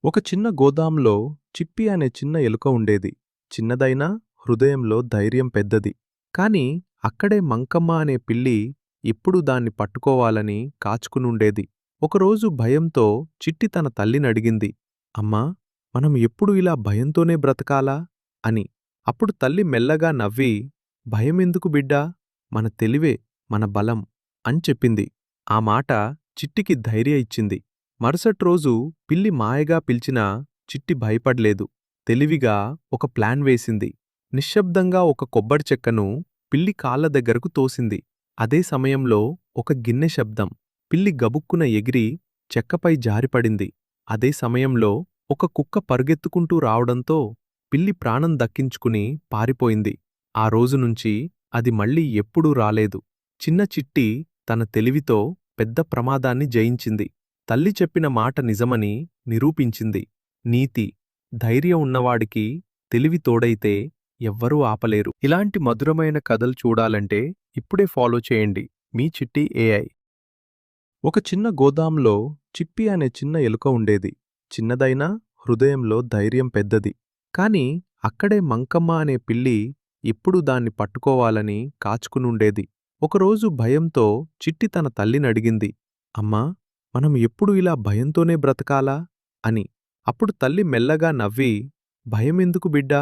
ఒక చిన్న గోదాంలో చిప్పి అనే చిన్న ఎలుక ఉండేది. చిన్నదైనా హృదయంలో ధైర్యం పెద్దది. కాని అక్కడే మంకమ్మ అనే పిల్లి ఎప్పుడూ దాన్ని పట్టుకోవాలని కాచుకునుండేది. ఒకరోజు భయంతో చిట్టి తన తల్లినడిగింది, అమ్మా, మనం ఎప్పుడు ఇలా భయంతోనే బ్రతకాలా అని. అప్పుడు తల్లి మెల్లగా నవ్వి, భయమెందుకు బిడ్డా, మన తెలివే మన బలం అని చెప్పింది. ఆ మాట చిట్టికి ధైర్య ఇచ్చింది. మరుసట్రోజు పిల్లి మాయగా పిలిచినా చిట్టి భయపడ్లేదు. తెలివిగా ఒక ప్లాన్ వేసింది. నిశ్శబ్దంగా ఒక కొబ్బరి చెక్కను పిల్లి కాళ్ళ దగ్గరకు తోసింది. అదే సమయంలో ఒక గిన్నె శబ్దం. పిల్లి గబుక్కున ఎగిరి చెక్కపై జారిపడింది. అదే సమయంలో ఒక కుక్క పరుగెత్తుకుంటూ రావడంతో పిల్లి ప్రాణం దక్కించుకుని పారిపోయింది. ఆ రోజునుంచి అది మళ్ళీ ఎప్పుడూ రాలేదు. చిన్న చిట్టి తన తెలివితో పెద్ద ప్రమాదాన్ని జయించింది. తల్లి చెప్పిన మాట నిజమని నిరూపించింది. నీతి: ధైర్యం ఉన్నవాడికి తెలివి తోడైతే ఎవ్వరూ ఆపలేరు. ఇలాంటి మధురమైన కథలు చూడాలంటే ఇప్పుడే ఫాలో చేయండి మీ చిట్టి ఏఐ. ఒక చిన్న గోదాంలో చిప్పి అనే చిన్న ఎలుక ఉండేది. చిన్నదైనా హృదయంలో ధైర్యం పెద్దది. కాని అక్కడే మంకమ్మ అనే పిల్లి ఎప్పుడూ దాన్ని పట్టుకోవాలని కాచుకునుండేది. ఒకరోజు భయంతో చిట్టి తన తల్లినడిగింది, అమ్మా, మనం ఎప్పుడు ఇలా భయంతోనే బ్రతకాలా అని. అప్పుడు తల్లి మెల్లగా నవ్వి, భయమెందుకు బిడ్డా,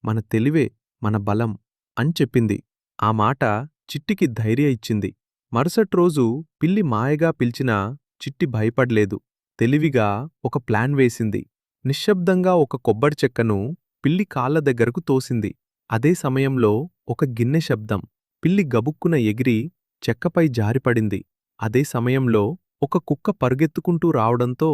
మన తెలివే మన బలం అని చెప్పింది. ఆ మాట చిట్టికి ధైర్య ఇచ్చింది. మరుసట్రోజు పిల్లి మాయగా పిలిచినా చిట్టి భయపడ్లేదు. తెలివిగా ఒక ప్లాన్ వేసింది. నిశ్శబ్దంగా ఒక కొబ్బరి చెక్కను పిల్లి కాళ్ళ దగ్గరకు తోసింది. అదే సమయంలో ఒక గిన్నె శబ్దం. పిల్లి గబుక్కున ఎగిరి చెక్కపై జారిపడింది. అదే సమయంలో ఒక కుక్క పరుగెత్తుకుంటూ రావడంతో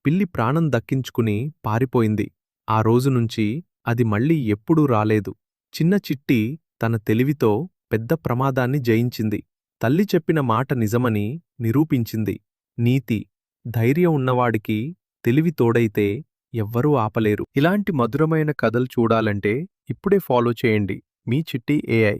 పిల్లి ప్రాణం దక్కించుకుని పారిపోయింది. ఆ రోజునుంచి అది మళ్ళీ ఎప్పుడూ రాలేదు. చిన్న చిట్టి తన తెలివితో పెద్ద ప్రమాదాన్ని జయించింది. తల్లి చెప్పిన మాట నిజమని నిరూపించింది. నీతి: ధైర్యం ఉన్నవాడికి తెలివి తోడైతే ఎవ్వరూ ఆపలేరు. ఇలాంటి మధురమైన కథలు చూడాలంటే ఇప్పుడే ఫాలో చేయండి మీ చిట్టి ఏఐ.